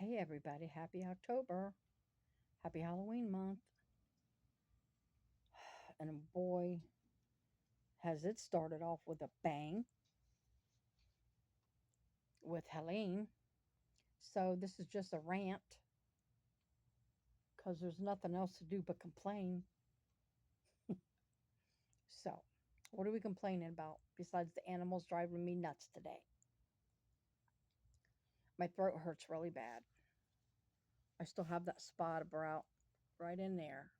Hey everybody, happy October. Happy Halloween month. And boy, has it started off with a bang with Helene. So this is just a rant because there's nothing else to do but complain. So, what are we complaining about besides the animals driving me nuts today? My throat hurts really bad. I still have that spot about right in there.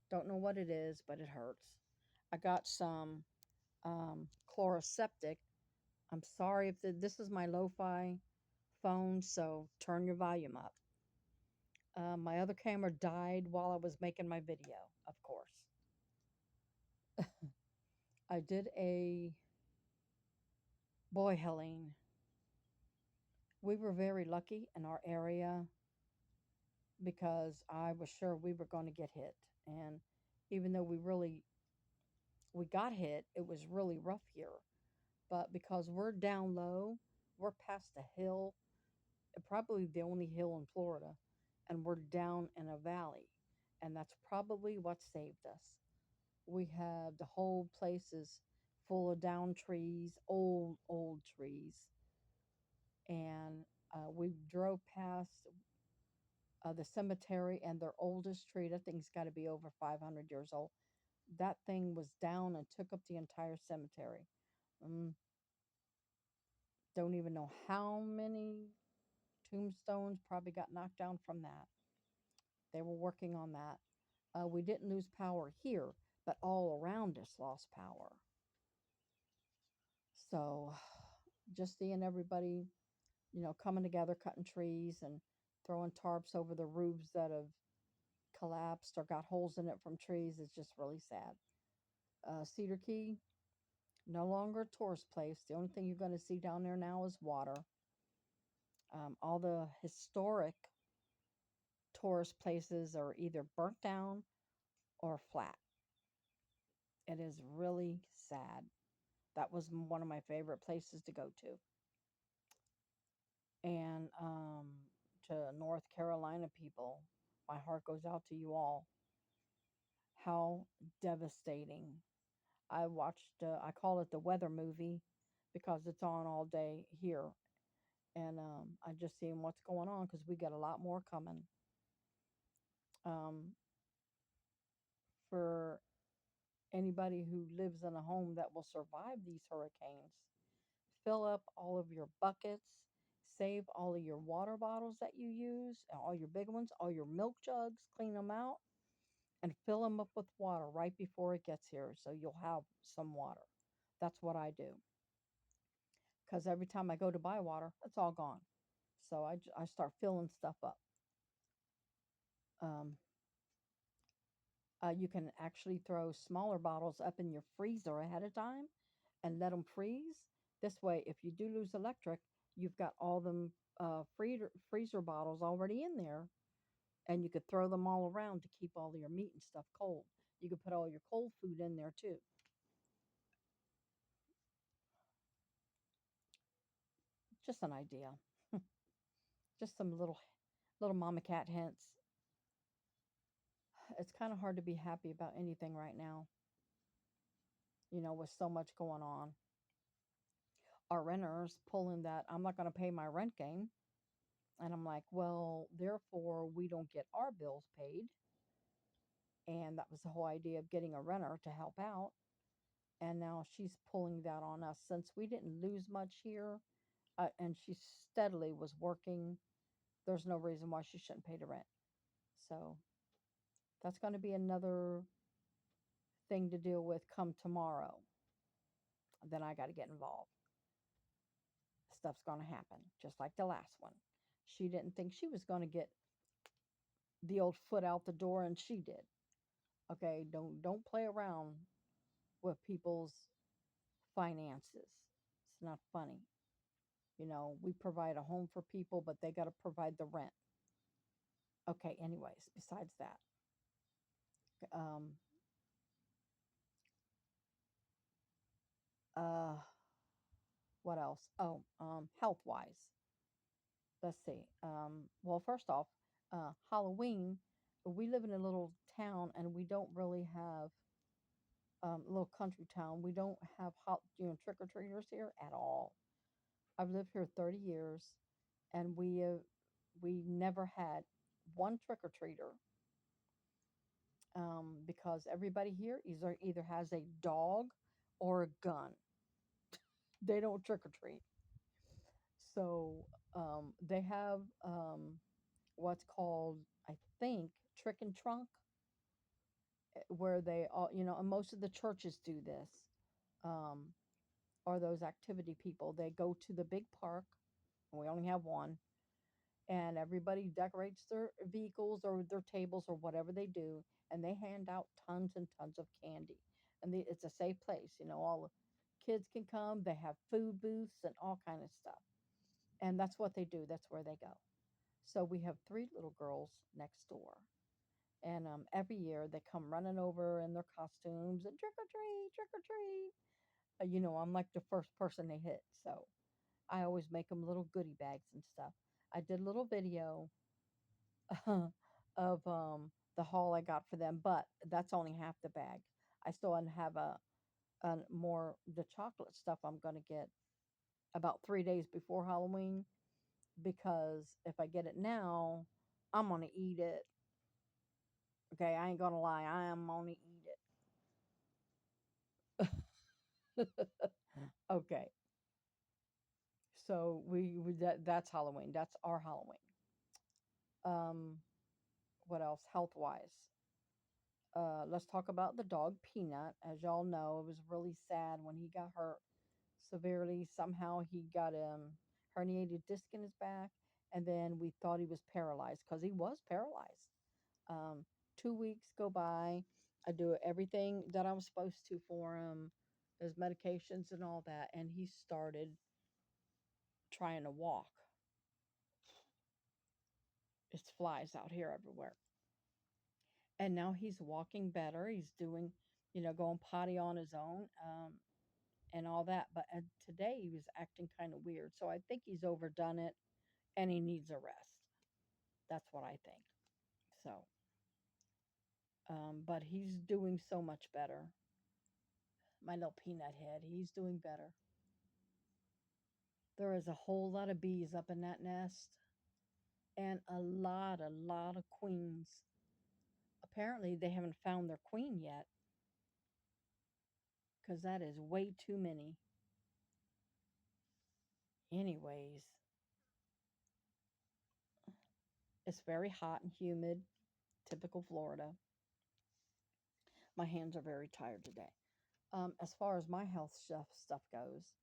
Don't know what it is, but it hurts. I got some chloroseptic. I'm sorry if this is my Lofi phone, so turn your volume up. My other camera died while I was making my video, of course. I did a boy, Helene. We were very lucky in our area because I was sure we were going to get hit. And even though we got hit, it was really rough here. But because we're down low, we're past a hill, probably the only hill in Florida, and we're down in a valley. And that's probably what saved us. We have the whole place is full of down trees, old trees, and we drove past the cemetery and their oldest tree. That thing's got to be over 500 years old. That thing was down and took up the entire cemetery. Um, don't even know how many tombstones probably got knocked down from that. They were working on that. We didn't lose power here, but all around us lost power. So just seeing everybody, coming together, cutting trees and throwing tarps over the roofs that have collapsed or got holes in it from trees is just really sad. Cedar Key, no longer a tourist place. The only thing you're going to see down there now is water. All the historic tourist places are either burnt down or flat. It is really sad. That was one of my favorite places to go to. And to North Carolina people, my heart goes out to you all. How devastating. I call it the weather movie because it's on all day here. And I just seen what's going on because we got a lot more coming. Um, for anybody who lives in a home that will survive these hurricanes, fill up all of your buckets, save all of your water bottles that you use, all your big ones, all your milk jugs, clean them out, and fill them up with water right before it gets here so you'll have some water. That's what I do. Because every time I go to buy water, it's all gone. So I start filling stuff up. Um, you can actually throw smaller bottles up in your freezer ahead of time and let them freeze. This way, if you do lose electric, you've got all them freezer bottles already in there, and you could throw them all around to keep all your meat and stuff cold. You could put all your cold food in there too. Just an idea. Just some little mama cat hints. It's kind of hard to be happy about anything right now, with so much going on. Our renters pulling that I'm not going to pay my rent game. And I'm like, well, therefore, we don't get our bills paid. And that was the whole idea of getting a renter to help out. And now she's pulling that on us since we didn't lose much here. And she steadily was working. There's no reason why she shouldn't pay the rent. So that's going to be another thing to deal with come tomorrow. Then I got to get involved. Stuff's going to happen, just like the last one. She didn't think she was going to get the old foot out the door, and she did. Okay, don't play around with people's finances. It's not funny. We provide a home for people, but they got to provide the rent. Okay, anyways, besides that, um, uh, what else? Oh, health wise. Let's see. Well, first off, Halloween. We live in a little town, and we don't really have a little country town. We don't have trick or treaters here at all. I've lived here 30 years, and we never had one trick or treater because everybody here either has a dog or a gun. They don't trick or treat. So they have what's called, I think, trick and trunk, where they all, and most of the churches do this, um, or those activity people. They go to the big park, and we only have one, and everybody decorates their vehicles or their tables or whatever they do, and they hand out tons and tons of candy. And it's a safe place, all the kids can come. They have food booths and all kind of stuff, and that's what they do. That's where they go. So we have three little girls next door, and every year they come running over in their costumes and trick or treat, trick or treat. I'm like the first person they hit, so I always make them little goodie bags and stuff. I did a little video of the haul I got for them, but that's only half the bag. I still have a more the chocolate stuff I'm gonna get about 3 days before Halloween, because if I get it now, I'm gonna eat it. Okay, I ain't gonna lie, I am gonna eat it. Okay, so that's Halloween. That's our Halloween. Um, what else? Health wise, let's talk about the dog Peanut. As y'all know, it was really sad when he got hurt severely. Somehow he got herniated disc in his back, and then we thought he was paralyzed because he was paralyzed. 2 weeks go by. I do everything that I was supposed to for him, his medications and all that, and he started trying to walk. It's flies out here everywhere. And now he's walking better. He's doing, going potty on his own, and all that. But today he was acting kind of weird. So I think he's overdone it and he needs a rest. That's what I think. So, but he's doing so much better. My little peanut head, he's doing better. There is a whole lot of bees up in that nest and a lot of queens. Apparently, they haven't found their queen yet because that is way too many. Anyways, it's very hot and humid, typical Florida. My hands are very tired today. As far as my health stuff goes,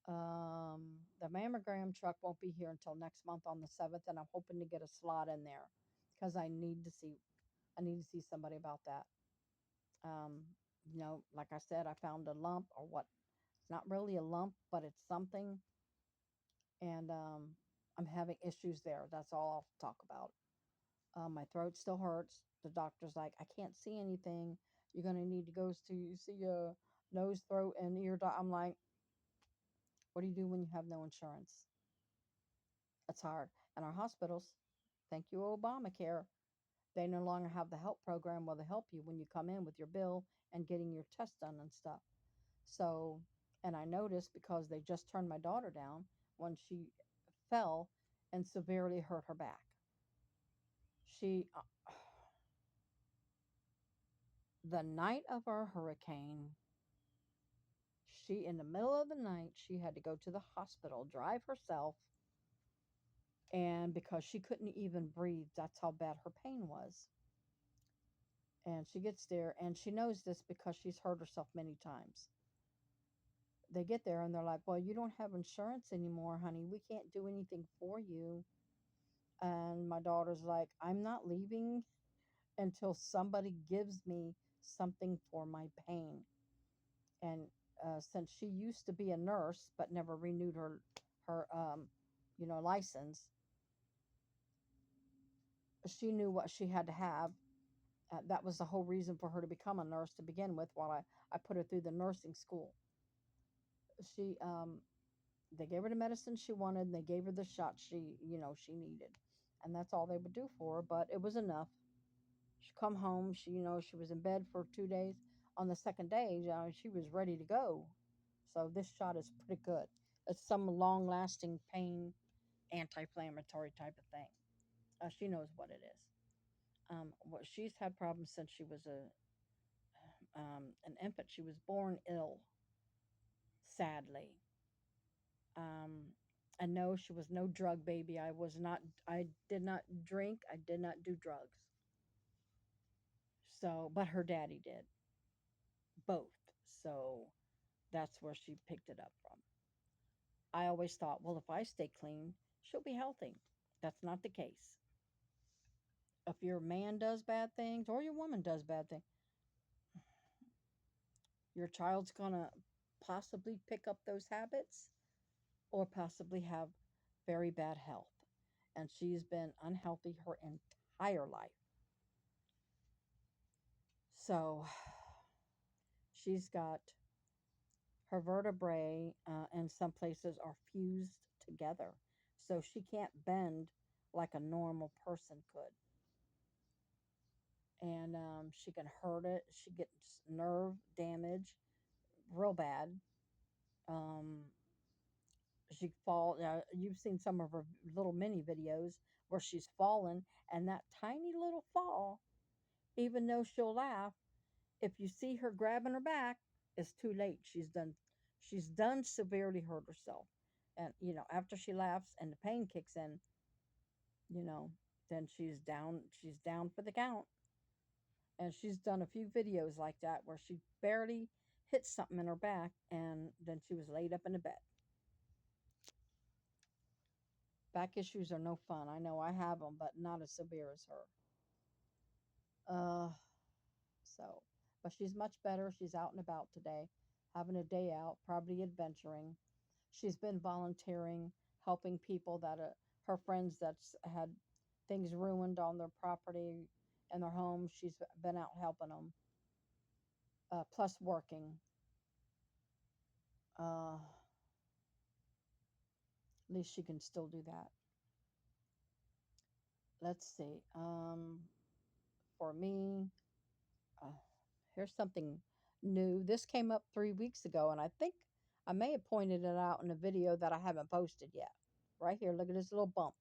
the mammogram truck won't be here until next month on the 7th, and I'm hoping to get a slot in there because I need to see somebody about that. Um, like I said, I found a lump or what? It's not really a lump, but it's something, and I'm having issues there. That's all I'll talk about. My throat still hurts. The doctor's like, I can't see anything. You're gonna need to go to see a nose, throat, and ear doc. I'm like, what do you do when you have no insurance? It's hard. And our hospitals, thank you, Obamacare, they no longer have the help program where they help you when you come in with your bill and getting your test done and stuff. So, and I noticed because they just turned my daughter down when she fell and severely hurt her back. She, the night of our hurricane, in the middle of the night, she had to go to the hospital, drive herself, and because she couldn't even breathe, that's how bad her pain was. And she gets there, and she knows this because she's hurt herself many times. They get there and they're like, well, you don't have insurance anymore, honey. We can't do anything for you. And my daughter's like, I'm not leaving until somebody gives me something for my pain. And since she used to be a nurse but never renewed her license, she knew what she had to have. That was the whole reason for her to become a nurse to begin with. While I put her through the nursing school, she They gave her the medicine she wanted, and they gave her the shot she needed. And that's all they would do for her, but it was enough. She come home, she was in bed for 2 days. On the second day, she was ready to go. So this shot is pretty good. It's some long lasting pain anti-inflammatory type of thing. She knows what it is. She's had problems since she was an infant. She was born ill, sadly. Um, and no, she was no drug baby. I was not. I did not drink. I did not do drugs. So, but her daddy did both. So that's where she picked it up from. I always thought, well, if I stay clean, she'll be healthy. That's not the case. If your man does bad things or your woman does bad things, your child's gonna possibly pick up those habits or possibly have very bad health. And she's been unhealthy her entire life. So she's got her vertebrae in some places are fused together. So she can't bend like a normal person could. And she can hurt it. She gets nerve damage real bad. Um, she fall. You've seen some of her little mini videos where she's fallen, and that tiny little fall, even though she'll laugh, if you see her grabbing her back, it's too late. She's done severely hurt herself. And after she laughs and the pain kicks in, you know, then she's down for the count. And she's done a few videos like that where she barely hit something in her back and then she was laid up in the bed. Back issues are no fun. I know I have them, but not as severe as her. Uh, so, but she's much better. She's out and about today, having a day out, probably adventuring. She's been volunteering, helping people her friends that's had things ruined on their property and their homes. She's been out helping them, plus working. At least she can still do that. Let's see. For me, uh, here's something new. This came up 3 weeks ago, and I think I may have pointed it out in a video that I haven't posted yet. Right here, look at this little bump.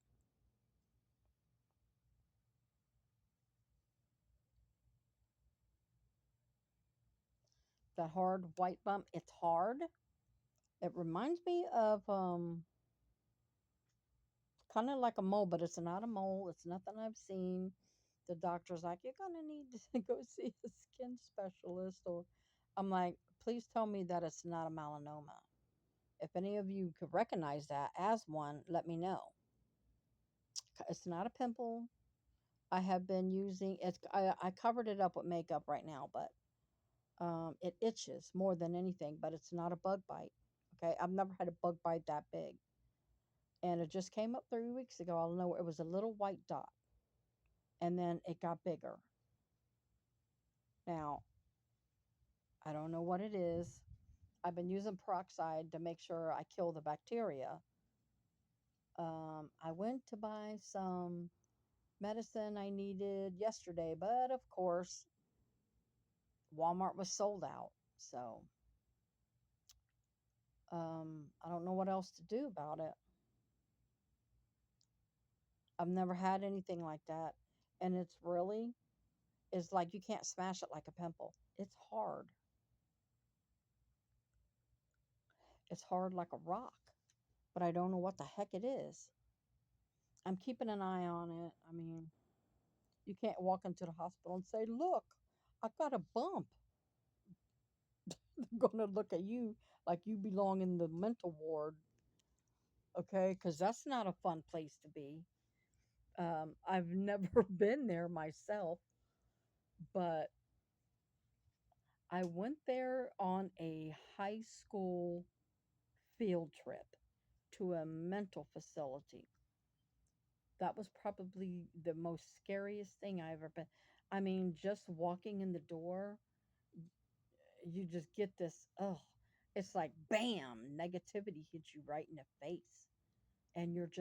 That hard white bump. It's hard. It reminds me of kind of like a mole, but it's not a mole. It's nothing I've seen. The doctor's like, you're gonna need to go see a skin specialist, or I'm like, please tell me that it's not a melanoma. If any of you could recognize that as one, let me know. It's not a pimple. I have been using it. I covered it up with makeup right now, but it itches more than anything. But it's not a bug bite. Okay, I've never had a bug bite that big, and it just came up 3 weeks ago. I don't know. It was a little white dot, and then it got bigger. Now I don't know what it is. I've been using peroxide to make sure I kill the bacteria. I went to buy some medicine I needed yesterday, but of course, Walmart was sold out. So I don't know what else to do about it. I've never had anything like that. And it's like you can't smash it like a pimple. It's hard. It's hard like a rock, but I don't know what the heck it is. I'm keeping an eye on it. I mean, you can't walk into the hospital and say, look, I got a bump. They're going to look at you like you belong in the mental ward, okay? Because that's not a fun place to be. I've never been there myself, but I went there on a high school field trip to a mental facility. That was probably the most scariest thing I ever been. I mean, just walking in the door, you just get this, ugh. It's like bam, negativity hits you right in the face, and you're